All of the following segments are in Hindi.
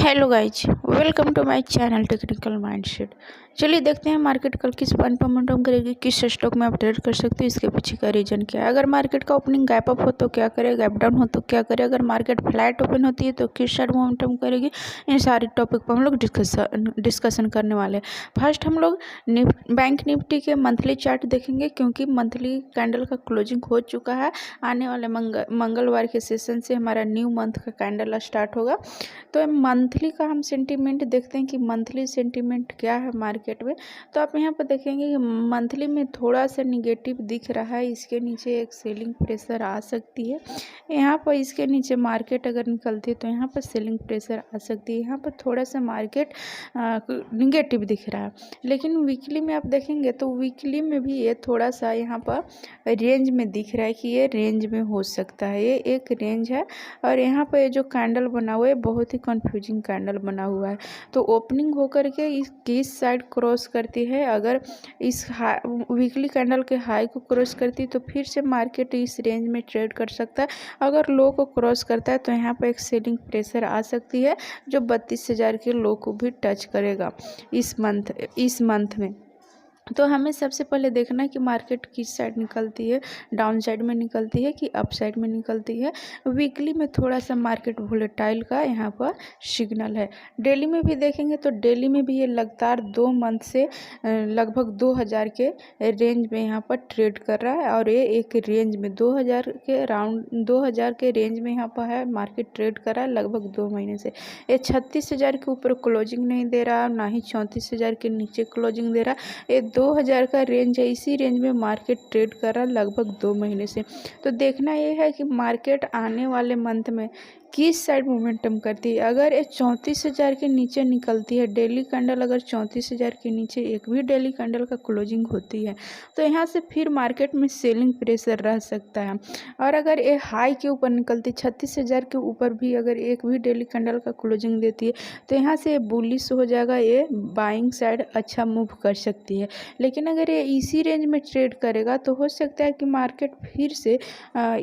Hello guys, welcome to my channel Technical Mindset. चलिए देखते हैं मार्केट कल किस पॉइंट पर मोमेंटम करेगी, किस स्टॉक में आप ट्रेड कर सकते हो, इसके पीछे का रीजन क्या है। अगर मार्केट का ओपनिंग गैप अप हो तो क्या करे, गैप डाउन हो तो क्या करे, अगर मार्केट फ्लैट ओपन होती है तो किस साइड मोमेंटम करेगी। इन सारे टॉपिक पर हम लोग डिस्कशन करने वाले हैं। फर्स्ट हम लोग बैंक निफ्टी के मंथली चार्ट देखेंगे, क्योंकि मंथली कैंडल का क्लोजिंग हो चुका है। आने वाले मंगलवार के सेशन से हमारा न्यू मंथ का कैंडल स्टार्ट होगा। तो मंथली का हम सेंटीमेंट देखते हैं कि मंथली सेंटीमेंट क्या है मार्केट में। तो आप यहाँ पर देखेंगे कि मंथली में थोड़ा सा निगेटिव दिख रहा है। इसके नीचे एक सेलिंग प्रेशर आ सकती है। यहाँ पर इसके नीचे मार्केट अगर निकलती है तो यहाँ पर सेलिंग प्रेशर आ सकती है। यहाँ पर थोड़ा सा मार्केट निगेटिव दिख रहा है। लेकिन वीकली में आप देखेंगे तो वीकली में भी ये थोड़ा सा यहाँ पर रेंज में दिख रहा है कि ये रेंज में हो सकता है। ये एक रेंज है और यहाँ पर जो कैंडल बना हुआ है बहुत ही कंफ्यूजिंग कैंडल बना हुआ है। तो ओपनिंग होकर के किस साइड क्रॉस करती है, अगर इस वीकली कैंडल के हाई को क्रॉस करती है तो फिर से मार्केट इस रेंज में ट्रेड कर सकता है। अगर लो को क्रॉस करता है तो यहाँ पर एक सेलिंग प्रेशर आ सकती है जो 32,000 के लो को भी टच करेगा इस मंथ में। तो हमें सबसे पहले देखना है कि मार्केट किस साइड निकलती है, डाउन साइड में निकलती है कि अप साइड में निकलती है। वीकली में थोड़ा सा मार्केट वोलेटाइल का यहाँ पर सिग्नल है। डेली में भी देखेंगे तो डेली में भी ये लगातार 2 मंथ से लगभग 2000 के रेंज में यहाँ पर ट्रेड कर रहा है और ये एक रेंज में 2000 के रेंज में यहाँ पर है। मार्केट ट्रेड कर रहा है लगभग 2 महीने से। ये 36,000 के ऊपर क्लोजिंग नहीं दे रहा, ना ही 34,000 के नीचे क्लोजिंग दे रहा। ये 2000 का रेंज है, इसी रेंज में मार्केट ट्रेड कर रहा है लगभग 2 महीने से। तो देखना ये है कि मार्केट आने वाले मंथ में किस साइड मोमेंटम करती है। अगर ये 34,000 के नीचे निकलती है, डेली कैंडल अगर 34,000 के नीचे एक भी डेली कैंडल का क्लोजिंग होती है तो यहाँ से फिर मार्केट में सेलिंग प्रेशर रह सकता है। और अगर ये हाई के ऊपर निकलती 36,000 के ऊपर भी अगर एक भी डेली कैंडल का क्लोजिंग देती है तो यहाँ से बुलिश हो जाएगा, ये बाइंग साइड अच्छा मूव कर सकती है। लेकिन अगर ये इसी रेंज में ट्रेड करेगा तो हो सकता है कि मार्केट फिर से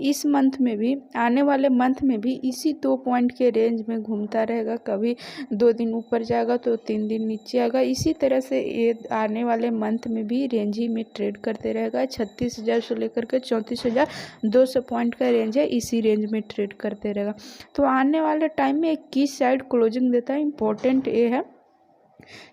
इस मंथ में भी, आने वाले मंथ में भी इसी 2 पॉइंट के रेंज में घूमता रहेगा। कभी 2 दिन ऊपर जाएगा तो 3 दिन नीचे आएगा। इसी तरह से ये आने वाले मंथ में भी रेंज ही में ट्रेड करते रहेगा। 36,000 से लेकर के 34,200 पॉइंट का रेंज है, इसी रेंज में ट्रेड करते रहेगा। तो आने वाले टाइम में किस साइड क्लोजिंग देता है, इम्पोर्टेंट ये है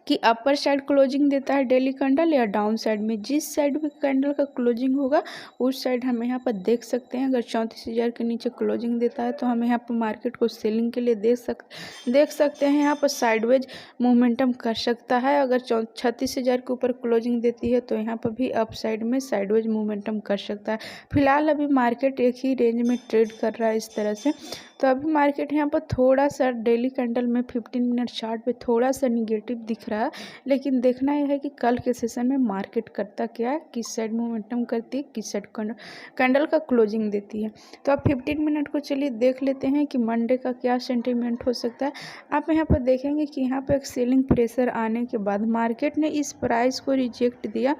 कि अपर साइड क्लोजिंग देता है डेली कैंडल या डाउन साइड में। जिस साइड में कैंडल का क्लोजिंग होगा उस साइड हम यहाँ पर देख सकते हैं। अगर 34,000 के नीचे क्लोजिंग देता है तो हम यहाँ पर मार्केट को सेलिंग के लिए देख सकते हैं। यहाँ पर साइडवेज मोमेंटम कर सकता है। अगर 36,000 के ऊपर क्लोजिंग देती है तो यहाँ पर भी अप साइड में साइडवेज मोमेंटम कर सकता है। फिलहाल अभी मार्केट एक ही रेंज में ट्रेड कर रहा है इस तरह से। तो अभी मार्केट यहाँ पर थोड़ा सा डेली कैंडल में 15 मिनट चार्ट पे थोड़ा सा निगेटिव दिख रहा है। लेकिन देखना यह है कि कल के सेशन में मार्केट करता क्या है, किस साइड मोमेंटम करती है, किस साइड कैंडल का क्लोजिंग देती है। तो अब 15 मिनट को चलिए देख लेते हैं कि मंडे का क्या सेंटीमेंट हो सकता है। आप यहाँ पर देखेंगे कि यहाँ पर एक सेलिंग प्रेशर आने के बाद मार्केट ने इस प्राइस को रिजेक्ट दिया।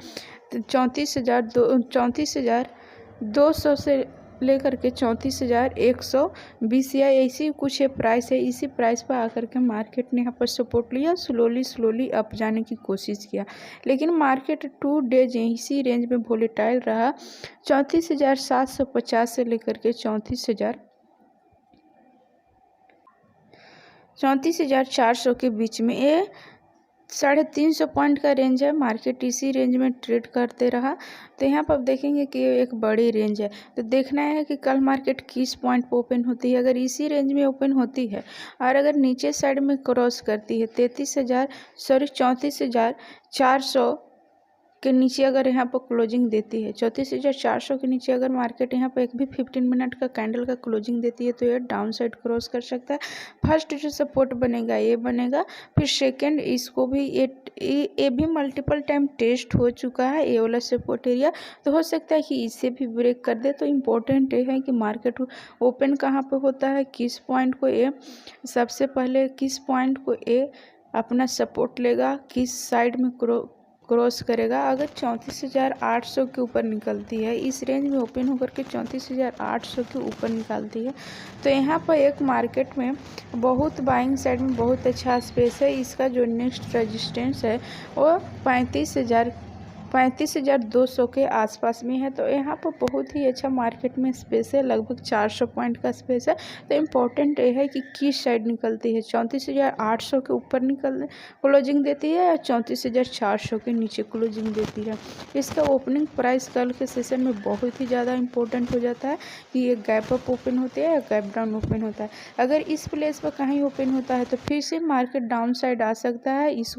34,200 से लेकर के 34,120 या ऐसी कुछ प्राइस है। इसी प्राइस पर आकर के मार्केट ने यहाँ पर सपोर्ट लिया, स्लोली अप जाने की कोशिश किया। लेकिन मार्केट 2 डेज इसी रेंज में वोलेटाइल रहा। 34,750 से लेकर के 34,400 के बीच में ये 350 पॉइंट का रेंज है। मार्केट इसी रेंज में ट्रेड करते रहा। तो यहाँ पर आप देखेंगे कि ये एक बड़ी रेंज है। तो देखना है कि कल मार्केट किस पॉइंट पर ओपन होती है। अगर इसी रेंज में ओपन होती है और अगर नीचे साइड में क्रॉस करती है 34,400 के नीचे अगर यहाँ पर क्लोजिंग देती है, 34,400 के नीचे अगर मार्केट यहाँ पर एक भी 15 मिनट का कैंडल का क्लोजिंग देती है तो ये डाउन साइड क्रॉस कर सकता है। फर्स्ट जो सपोर्ट बनेगा ये बनेगा, फिर सेकंड इसको भी ये भी मल्टीपल टाइम टेस्ट हो चुका है ये वाला सपोर्ट एरिया। तो हो सकता है कि इसे भी ब्रेक कर दे। तो इम्पोर्टेंट ये है कि मार्केट ओपन कहाँ पर होता है, किस पॉइंट को ये सबसे पहले किस पॉइंट को ये अपना सपोर्ट लेगा, किस साइड में क्रॉस करेगा। अगर 34,800 के ऊपर निकलती है, इस रेंज में ओपन होकर के 34,800 के ऊपर निकालती है, तो यहाँ पर एक मार्केट में बहुत बाइंग साइड में बहुत अच्छा स्पेस है। इसका जो नेक्स्ट रेजिस्टेंस है वो 35,200 के आसपास में है। तो यहाँ पर बहुत ही अच्छा मार्केट में स्पेस है, लगभग 400 पॉइंट का स्पेस है। तो इम्पोर्टेंट ये है कि किस साइड निकलती है, 34,800 के ऊपर क्लोजिंग देती है या 34,400 के नीचे क्लोजिंग देती है। इसका ओपनिंग प्राइस कल के सेशन में बहुत ही ज़्यादा इंपॉर्टेंट हो जाता है कि ये गैप अप ओपन होते हैं या गैप डाउन ओपन होता है। अगर इस प्लेस पर कहीं ओपन होता है तो फिर से मार्केट डाउन साइड आ सकता है। इस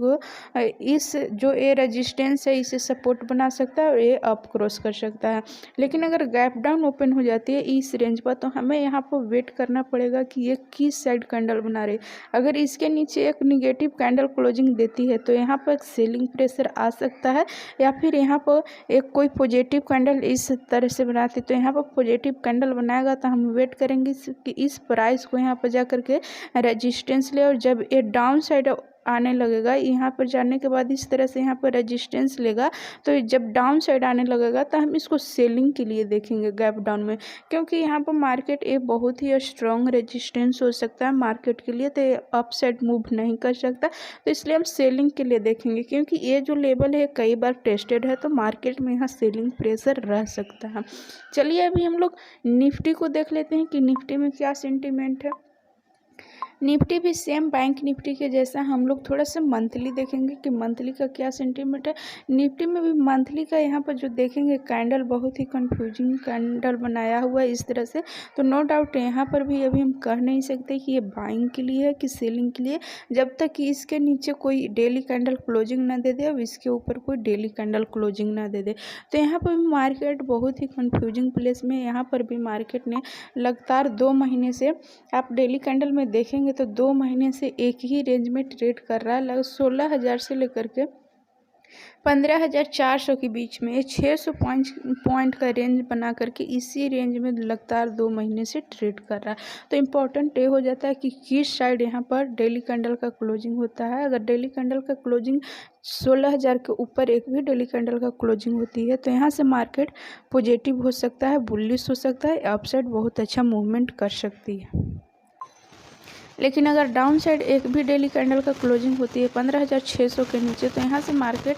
जो ए रेजिस्टेंस है इसे सपोर्ट बना सकता है और ये अप क्रॉस कर सकता है। लेकिन अगर गैप डाउन ओपन हो जाती है इस रेंज पर, तो हमें यहाँ पर वेट करना पड़ेगा कि ये किस साइड कैंडल बना रही। अगर इसके नीचे एक निगेटिव कैंडल क्लोजिंग देती है तो यहाँ पर सेलिंग प्रेशर आ सकता है, या फिर यहाँ पर एक कोई पॉजिटिव कैंडल इस तरह से बनाती तो यहाँ पर पॉजिटिव कैंडल बनाएगा तो हम वेट करेंगे कि इस प्राइस को यहाँ पर जा करके रेजिस्टेंस ले, और जब ये डाउन साइड आने लगेगा यहाँ पर जाने के बाद इस तरह से यहाँ पर रेजिस्टेंस लेगा, तो जब डाउन साइड आने लगेगा तो हम इसको सेलिंग के लिए देखेंगे गैप डाउन में, क्योंकि यहाँ पर मार्केट एक बहुत ही स्ट्रॉन्ग रेजिस्टेंस हो सकता है मार्केट के लिए, तो ये अप साइड मूव नहीं कर सकता। तो इसलिए हम सेलिंग के लिए देखेंगे, क्योंकि ये जो लेवल है कई बार टेस्टेड है, तो मार्केट में यहाँ सेलिंग प्रेशर रह सकता है। चलिए अभी हम लोग निफ्टी को देख लेते हैं कि निफ्टी में क्या सेंटीमेंट है। निफ्टी भी सेम बैंक निफ्टी के जैसा हम लोग थोड़ा सा मंथली देखेंगे कि मंथली का क्या सेंटीमेंट है। निफ्टी में भी मंथली का यहाँ पर जो देखेंगे कैंडल बहुत ही कंफ्यूजिंग कैंडल बनाया हुआ है इस तरह से, तो नो डाउट यहाँ पर भी अभी हम कह नहीं सकते कि ये बाइंग के लिए है कि सेलिंग के लिए, जब तक कि इसके नीचे कोई डेली कैंडल क्लोजिंग ना दे दे और इसके ऊपर कोई डेली कैंडल क्लोजिंग ना दे दे। तो यहाँ पर भी मार्केट बहुत ही कंफ्यूजिंग प्लेस में, यहाँ पर भी मार्केट ने लगातार 2 महीने से आप डेली कैंडल में देखेंगे तो 2 महीने से एक ही रेंज में ट्रेड कर रहा है, लगभग 16,000 से लेकर के 15,400 के बीच में 600 पॉइंट का रेंज बना करके इसी रेंज में लगातार 2 महीने से ट्रेड कर रहा है। तो इम्पोर्टेंट ये हो जाता है कि किस साइड यहाँ पर डेली कैंडल का क्लोजिंग होता है। अगर डेली कैंडल का क्लोजिंग 16,000 के ऊपर एक भी डेली कैंडल का क्लोजिंग होती है तो यहाँ से मार्केट पॉजिटिव हो सकता है, बुलिश हो सकता है, अपसाइड बहुत अच्छा मूवमेंट कर सकती है। लेकिन अगर डाउन साइड एक भी डेली कैंडल का क्लोजिंग होती है 15,600 के नीचे, तो यहाँ से मार्केट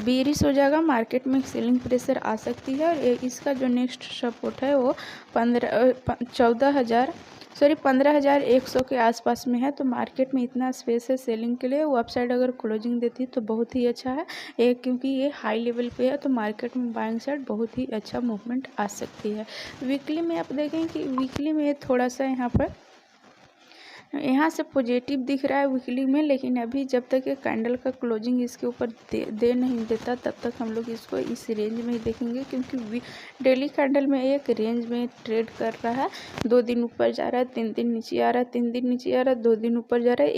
बेरिश हो जाएगा, मार्केट में सेलिंग प्रेशर आ सकती है। और इसका जो नेक्स्ट सपोर्ट है वो 15,100 के आसपास में है। तो मार्केट में इतना स्पेस है सेलिंग के लिए। वो अपसाइड अगर क्लोजिंग देती है तो बहुत ही अच्छा है, क्योंकि ये हाई लेवल पे है, तो मार्केट में बाइंग साइड बहुत ही अच्छा मूवमेंट आ सकती है। वीकली में आप देखें कि वीकली में थोड़ा सा यहाँ से पॉजिटिव दिख रहा है वीकली में, लेकिन अभी जब तक ये कैंडल का क्लोजिंग इसके ऊपर दे नहीं देता तब तक हम लोग इसको इस रेंज में ही देखेंगे, क्योंकि डेली कैंडल में एक रेंज में ट्रेड कर रहा है। 2 दिन ऊपर जा रहा है, 3 दिन नीचे आ रहा है, 3 दिन नीचे आ रहा है, 2 दिन ऊपर जा रहा है,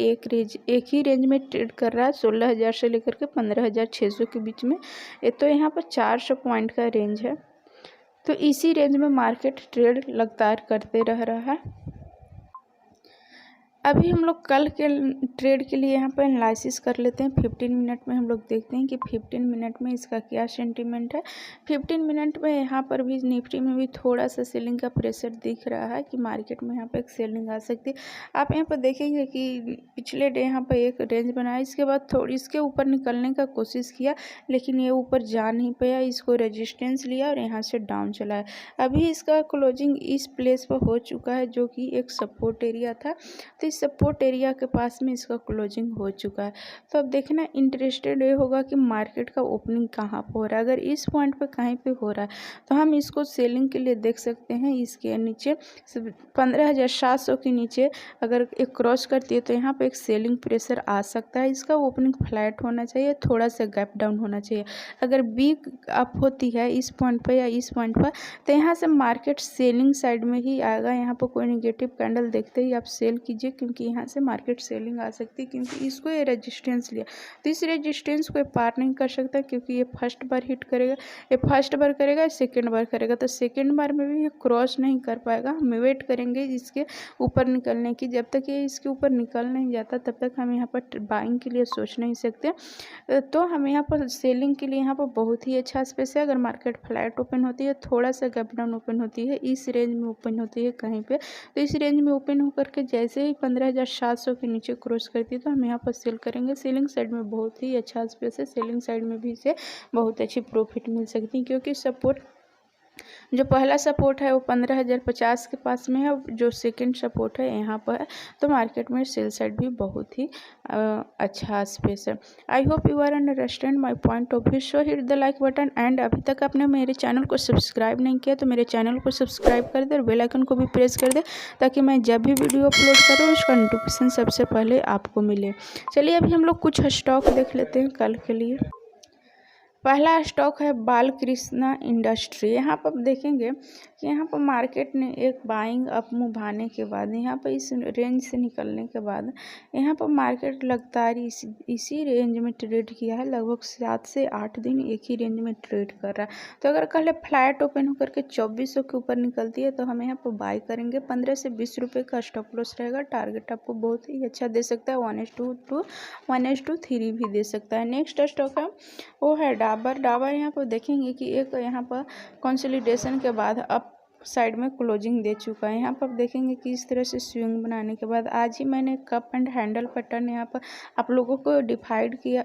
एक ही रेंज में ट्रेड कर रहा है 16,000 से लेकर के 15,600 के बीच में। तो यहाँ पर 400 पॉइंट का रेंज है, तो इसी रेंज में मार्केट ट्रेड लगातार करते रह रहा है। अभी हम लोग कल के ट्रेड के लिए यहाँ पर एनालिसिस कर लेते हैं। 15 मिनट में हम लोग देखते हैं कि 15 मिनट में इसका क्या सेंटीमेंट है। 15 मिनट में यहाँ पर भी निफ्टी में भी थोड़ा सा सेलिंग का प्रेशर दिख रहा है कि मार्केट में यहाँ पर एक सेलिंग आ सकती है। आप यहाँ पर देखेंगे कि पिछले डे यहाँ पर एक रेंज बनाया, इसके बाद थोड़ी इसके ऊपर निकलने का कोशिश किया, लेकिन ये ऊपर जा नहीं पाया, इसको रेजिस्टेंस लिया और यहाँ से डाउन चला है। अभी इसका क्लोजिंग इस प्लेस पर हो चुका है जो कि एक सपोर्ट एरिया था, तो इस सपोर्ट एरिया के पास में इसका क्लोजिंग हो चुका है। तो अब देखना इंटरेस्टेड ये होगा कि मार्केट का ओपनिंग कहाँ पर हो रहा है। अगर इस पॉइंट पे कहीं पे हो रहा है तो हम इसको सेलिंग के लिए देख सकते हैं। इसके नीचे 15,700 के नीचे अगर एक क्रॉस करती है तो यहाँ पे एक सेलिंग प्रेशर आ सकता है। इसका ओपनिंग फ्लैट होना चाहिए, थोड़ा सा गैप डाउन होना चाहिए। अगर बिग अप होती है इस पॉइंट पर या इस पॉइंट पर तो यहाँ से मार्केट सेलिंग साइड में ही आएगा। यहाँ पर कोई निगेटिव कैंडल देखते ही आप सेल कीजिए, क्योंकि यहाँ से मार्केट सेलिंग आ सकती है, क्योंकि इसको ये रेजिस्टेंस लिया तो इस रेजिस्टेंस को पार नहीं कर सकता, क्योंकि ये फर्स्ट बार हिट करेगा, ये फर्स्ट बार करेगा, सेकेंड बार करेगा, तो सेकेंड बार में भी ये क्रॉस नहीं कर पाएगा। हम वेट करेंगे इसके ऊपर निकलने की, जब तक ये इसके ऊपर निकल नहीं जाता तब तक हम यहाँ पर बाइंग के लिए सोच नहीं सकते। तो हम यहाँ पर सेलिंग के लिए यहाँ पर बहुत ही अच्छा स्पेस है। अगर मार्केट फ्लैट ओपन होती है, थोड़ा सा गैप डाउन ओपन होती है, इस रेंज में ओपन होती है कहीं पे, तो इस रेंज में ओपन होकर के जैसे ही 15,700 के नीचे क्रॉस करती है तो हम यहाँ पर सेल करेंगे। सेलिंग साइड में बहुत ही अच्छा स्पेस है, सेलिंग साइड में भी इसे बहुत अच्छी प्रॉफिट मिल सकती है, क्योंकि सपोर्ट जो पहला सपोर्ट है वो 15,050 के पास में है, जो सेकंड सपोर्ट है यहाँ पर है। तो मार्केट में सेल साइड भी बहुत ही अच्छा स्पेस है। I hope you are understand my point of view. So hit the like button, and अभी तक आपने मेरे चैनल को सब्सक्राइब नहीं किया तो मेरे चैनल को सब्सक्राइब कर दे और बेल आइकन को भी प्रेस कर दे, ताकि मैं जब भी वीडियो अपलोड करूँ उसका नोटिफिकेशन सबसे पहले आपको मिले। चलिए अभी हम लोग कुछ स्टॉक देख लेते हैं कल के लिए। पहला स्टॉक है बालकृष्णा इंडस्ट्री। यहाँ पर आप देखेंगे कि यहाँ पर मार्केट ने एक बाइंग अप मूव आने के बाद, यहाँ पर इस रेंज से निकलने के बाद यहाँ पर मार्केट लगातार इसी रेंज में ट्रेड किया है। लगभग 7 से 8 दिन एक ही रेंज में ट्रेड कर रहा है। तो अगर कल फ्लैट ओपन होकर के 2400 के ऊपर निकलती है तो हम यहाँ पर बाई करेंगे। 15 से 20 रुपये का स्टॉप लॉस रहेगा। टारगेट आपको बहुत ही अच्छा दे सकता है, 1:2 1:3 भी दे सकता है। नेक्स्ट स्टॉक है वो है डाबर यहाँ पर देखेंगे कि एक यहाँ पर कंसोलिडेशन के बाद अप साइड में क्लोजिंग दे चुका है। यहाँ पर आप देखेंगे कि इस तरह से स्विंग बनाने के बाद आज ही मैंने कप एंड हैंडल पैटर्न यहाँ पर आप लोगों को डिफाइड किया,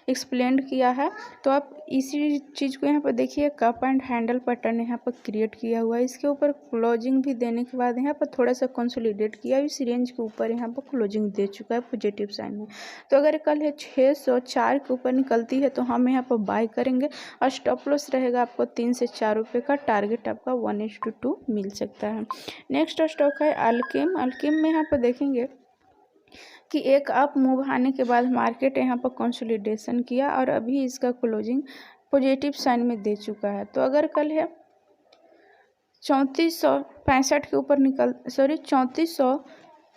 एक्सप्लेन किया है। तो आप इसी चीज़ को यहाँ पर देखिए, कप एंड हैंडल पैटर्न यहाँ पर क्रिएट किया हुआ है। इसके ऊपर क्लोजिंग भी देने के बाद यहाँ पर थोड़ा सा कंसोलिडेट किया, इस रेंज के ऊपर यहाँ पर क्लोजिंग दे चुका है पॉजिटिव साइन में। तो अगर कल है 604 के ऊपर निकलती है तो हम यहाँ पर बाय करेंगे और स्टॉप लॉस रहेगा आपको 3 से 4 रुपये का। टारगेट आपका 1:2 मिल सकता है। नेक्स्ट स्टॉक है अल्केम। अल्केम में यहाँ पर देखेंगे कि एक अप मूव आने के बाद मार्केट यहाँ पर कंसोलिडेशन किया और अभी इसका क्लोजिंग पॉजिटिव साइन में दे चुका है। तो अगर कल है 3465 के ऊपर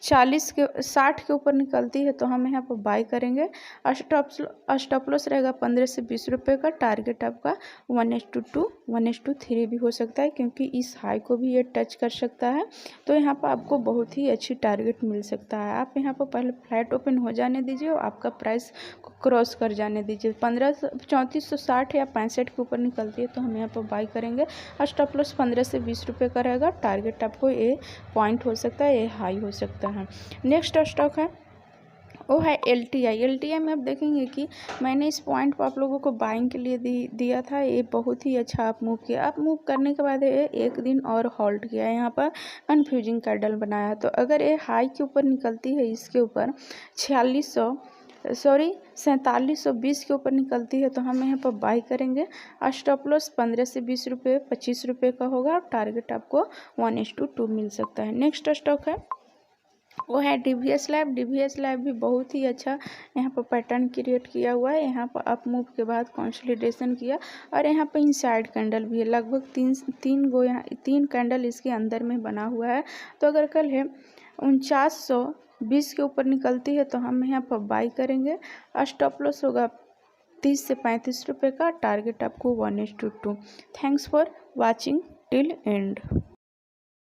3440 के 60 के ऊपर निकलती है तो हम यहाँ पर बाई करेंगे। स्टॉप लॉस रहेगा 15 से 20 रुपये का। टारगेट आपका 1:2 1:3 भी हो सकता है, क्योंकि इस हाई को भी ये टच कर सकता है। तो यहाँ पर आपको बहुत ही अच्छी टारगेट मिल सकता है। आप यहाँ पर पहले फ्लैट ओपन हो जाने दीजिए और आपका प्राइस क्रॉस कर जाने दीजिए। 3460 या 65 के ऊपर निकलती है तो हम यहाँ पर बाई करेंगे। स्टॉप लॉस 15 से 20 रुपये का रहेगा। टारगेट आपको ये पॉइंट हो सकता है, ये हाई हो सकता है। नेक्स्ट स्टॉक है वो है LTI। LTI में आप देखेंगे कि मैंने इस पॉइंट पर आप लोगों को बाइंग के लिए दिया था। ये बहुत ही अच्छा आप मूव किया। आप मूव करने के बाद ये एक दिन और होल्ड किया, यहाँ पर कन्फ्यूजिंग कैंडल बनाया। तो अगर ये हाई के ऊपर निकलती है, इसके ऊपर 4720 के ऊपर निकलती है तो हम यहाँ पर बाई करेंगे। स्टॉप लॉस 15 से 20 रुपये 25 रुपये का होगा। टारगेट आपको 1:2 मिल सकता है। नेक्स्ट स्टॉक है वो है DVS लैब। DVS लैब भी बहुत ही अच्छा यहाँ पर पैटर्न क्रिएट किया हुआ है। यहाँ पर अप मूव के बाद कंसोलिडेशन किया और यहाँ पर इनसाइड कैंडल भी है। लगभग तीन कैंडल इसके अंदर में बना हुआ है। तो अगर कल है 4920 के ऊपर निकलती है तो हम यहाँ पर बाई करेंगे। स्टॉप लॉस होगा 30 से 35 रुपये का। टारगेट आपको 1:2। Thanks for watching till and.